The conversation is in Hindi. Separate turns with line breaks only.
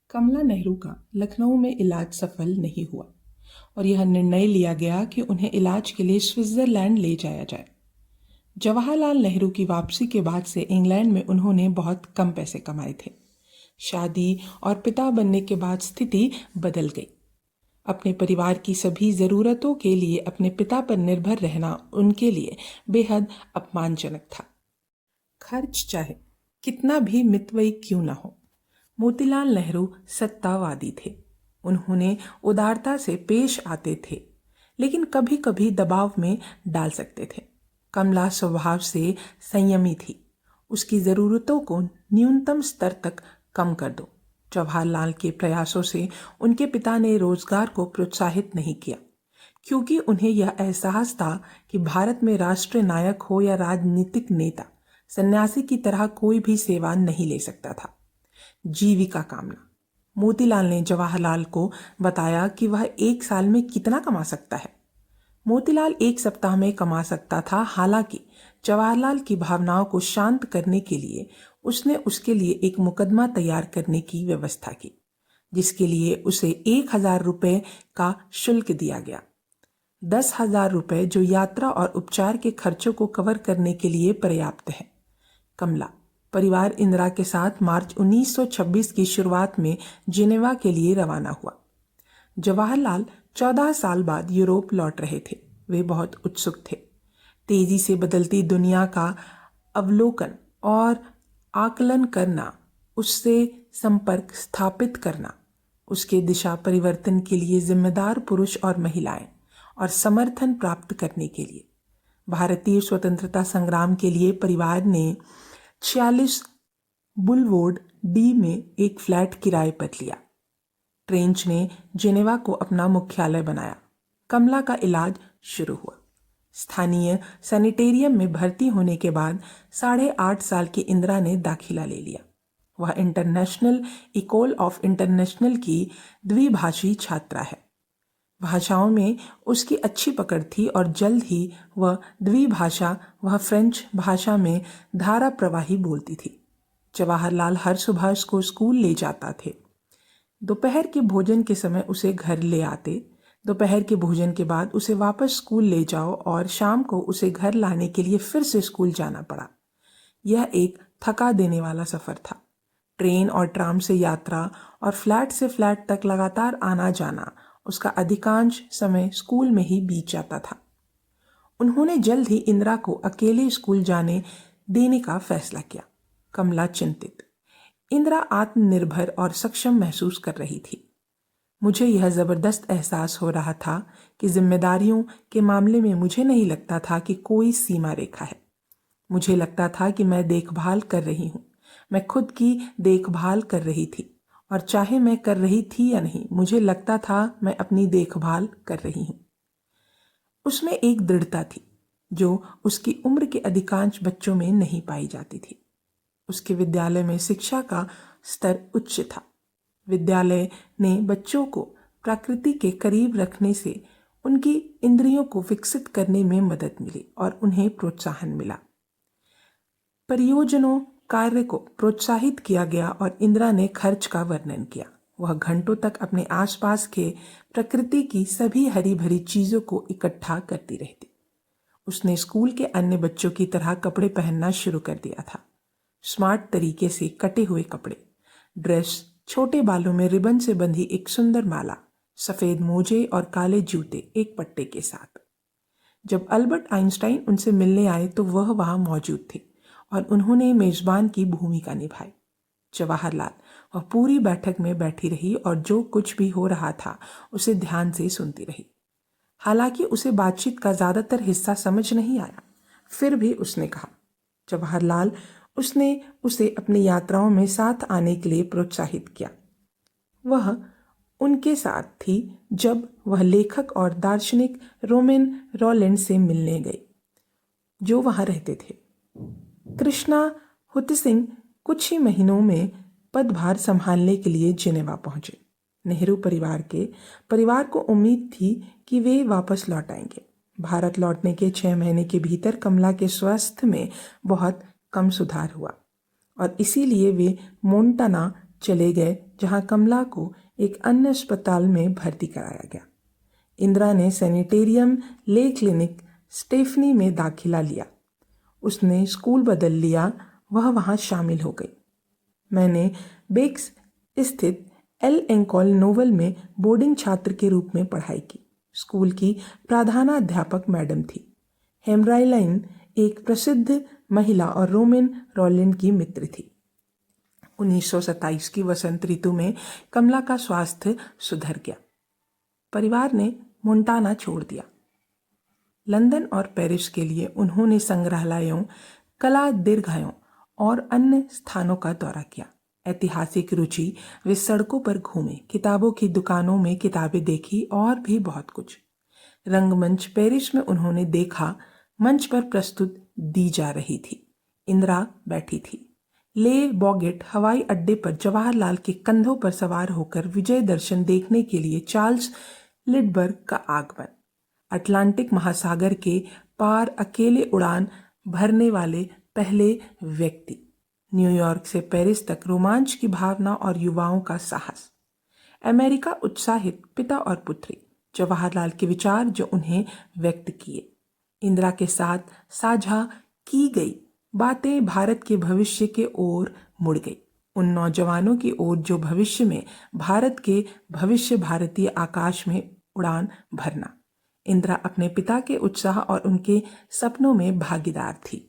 कमला नेहरू का लखनऊ में इलाज सफल नहीं हुआ और यह निर्णय लिया गया कि उन्हें इलाज के लिए स्विट्जरलैंड ले जाया जाए। जवाहरलाल नेहरू की वापसी के बाद से इंग्लैंड में उन्होंने बहुत कम पैसे कमाए थे। शादी और पिता बनने के बाद स्थिति बदल गई। अपने परिवार की सभी ज़रूरतों के लिए अपने पिता पर निर्भर रहना उनके लिए बेहद अपमानजनक था। खर्च चाहे कितना भी मितव्ययी क्यों न हो, मोतीलाल नेहरू सत्तावादी थे। उन्होंने उदारता से पेश आते थे, लेकिन कभी कभी दबाव में डाल सकते थे। कमला स्वभाव से संयमी थी। उसकी ज़रूरतों को न्यूनतम स्तर तक कम कर दो। जवाहरलाल के प्रयासों से उनके पिता ने रोजगार को प्रोत्साहित नहीं किया, क्योंकि उन्हें यह एहसास था कि भारत में राष्ट्रीय नायक हो या राजनीतिक नेता, सन्यासी की तरह कोई भी सेवा नहीं ले सकता था। जीविका कामना। मोतीलाल ने जवाहरलाल को बताया कि वह एक साल में कितना कमा सकता है। मोतीलाल एक सप्ताह में कमा सकता था। हालांकि जवाहरलाल की भावनाओं को शांत करने के लिए उसने उसके लिए एक मुकदमा तैयार करने की व्यवस्था की, जिसके लिए उसे 1,000 रुपये का शुल्क दिया गया। 10,000 रुपये जो यात्रा और उपचार के खर्चों को कवर करने के लिए पर्याप्त है। कमला परिवार इंदिरा के साथ मार्च 1926 की शुरुआत में जिनेवा के लिए रवाना हुआ। जवाहरलाल 14 साल बाद यूरोप लौट रहे थे। वे बहुत उत्सुक थे। तेजी से बदलती दुनिया का अवलोकन और आकलन करना, उससे संपर्क स्थापित करना, उसके दिशा परिवर्तन के लिए जिम्मेदार पुरुष और महिलाएं और समर्थन प्राप्त करने के लिए भारतीय स्वतंत्रता संग्राम के लिए परिवार ने 46 बुलवोर्ड डी में एक फ्लैट किराए पर लिया। ट्रेंच ने जिनेवा को अपना मुख्यालय बनाया। कमला का इलाज शुरू हुआ। स्थानीय सैनिटेरियम में भर्ती होने के बाद 8.5 साल की इंदिरा ने दाखिला ले लिया। वह इंटरनेशनल इकोल ऑफ इंटरनेशनल की द्विभाषी छात्रा है। भाषाओं में उसकी अच्छी पकड़ थी और जल्द ही वह फ्रेंच भाषा में धारा प्रवाही बोलती थी। जवाहरलाल हर सुबह उसको स्कूल ले जाता थे। दोपहर के भोजन के समय उसे घर ले आते। दोपहर के भोजन के बाद उसे वापस स्कूल ले जाओ और शाम को उसे घर लाने के लिए फिर से स्कूल जाना पड़ा। यह एक थका देने वाला सफ़र था। ट्रेन और ट्राम से यात्रा और फ्लैट से फ्लैट तक लगातार आना जाना, उसका अधिकांश समय स्कूल में ही बीत जाता था। उन्होंने जल्द ही इंदिरा को अकेले स्कूल जाने देने का फैसला किया। कमला चिंतित। इंदिरा आत्मनिर्भर और सक्षम महसूस कर रही थी। मुझे यह ज़बरदस्त एहसास हो रहा था कि जिम्मेदारियों के मामले में मुझे नहीं लगता था कि कोई सीमा रेखा है। मुझे लगता था कि मैं देखभाल कर रही हूँ। मैं खुद की देखभाल कर रही थी और चाहे मैं कर रही थी या नहीं, मुझे लगता था मैं अपनी देखभाल कर रही हूँ। उसमें एक दृढ़ता थी जो उसकी उम्र के अधिकांश बच्चों में नहीं पाई जाती थी। उसके विद्यालय में शिक्षा का स्तर उच्च था। विद्यालय ने बच्चों को प्रकृति के करीब रखने से उनकी इंद्रियों को विकसित करने में मदद मिली और उन्हें प्रोत्साहन मिला। परियोजनों कार्य को प्रोत्साहित किया गया और इंदिरा ने खर्च का वर्णन किया। वह घंटों तक अपने आसपास के प्रकृति की सभी हरी भरी चीजों को इकट्ठा करती रहती। उसने स्कूल के अन्य बच्चों की तरह कपड़े पहनना शुरू कर दिया था। स्मार्ट तरीके से कटे हुए कपड़े, ड्रेस, छोटे बालों में रिबन से बंधी एक सुंदर माला, सफेद मोजे और काले जूते एक पट्टे के साथ। जब अल्बर्ट आइंस्टाइन उनसे मिलने आए तो वह वहां मौजूद थे और उन्होंने मेजबान की भूमिका निभाई। जवाहरलाल वह पूरी बैठक में बैठी रही और जो कुछ भी हो रहा था उसे ध्यान से सुनती रही। हालांकि उसे बातचीत का ज्यादातर हिस्सा समझ नहीं आया, फिर भी उसने कहा। जवाहरलाल उसने उसे अपनी यात्राओं में साथ आने के लिए प्रोत्साहित किया। वह उनके साथ थी जब वह लेखक और दार्शनिक रोमेन रॉलैंड से मिलने गई, जो वहां रहते थे। कृष्णा हुतसिंह कुछ ही महीनों में पदभार संभालने के लिए जिनेवा पहुंचे। नेहरू परिवार को उम्मीद थी कि वे वापस लौट आएंगे। भारत लौटने के 6 महीने के भीतर कमला के स्वास्थ्य में बहुत कम सुधार हुआ और इसीलिए वे मोंटाना चले गए, जहां कमला को एक अन्य अस्पताल में भर्ती कराया गया। इंदिरा ने सैनिटेरियम ले क्लिनिक स्टेफनी में दाखिला लिया। उसने स्कूल बदल लिया, वह वहां शामिल हो गई। मैंने बेक्स स्थित एल एंकॉल नोवल में बोर्डिंग छात्र के रूप में पढ़ाई की। स्कूल की प्रधानाध्यापक मैडम थी। हेमराइलाइन एक प्रसिद्ध महिला और रोमन रोलैंड की मित्र थी। 1927 की वसंत ऋतु में कमला का स्वास्थ्य सुधर गया। परिवार ने मोंटाना छोड़ दिया। लंदन और पेरिस के लिए उन्होंने संग्रहालयों, कला दीर्घायों और अन्य स्थानों का दौरा किया। ऐतिहासिक रुचि, वे सड़कों पर घूमे, किताबों की दुकानों में किताबें देखी और भी बहुत कुछ। रंगमंच पेरिस में उन्होंने देखा, मंच पर प्रस्तुत दी जा रही थी। इंदिरा बैठी थी। ले बॉगेट हवाई अड्डे पर जवाहरलाल के कंधों पर सवार होकर विजय दर्शन देखने के लिए चार्ल्स लिडबर्ग का आगमन। अटलांटिक महासागर के पार अकेले उड़ान भरने वाले पहले व्यक्ति। न्यूयॉर्क से पेरिस तक रोमांच की भावना और युवाओं का साहस। अमेरिका उत्साहित पिता और पुत्री। जवाहरलाल के विचार जो उन्हें व्यक्त किए। इंदिरा के साथ साझा की गई बातें भारत के भविष्य के ओर मुड़ गई। उन नौजवानों की ओर जो भविष्य में भारत के भविष्य भारतीय आकाश में उड़ान भरना। इंदिरा अपने पिता के उत्साह और उनके सपनों में भागीदार थी।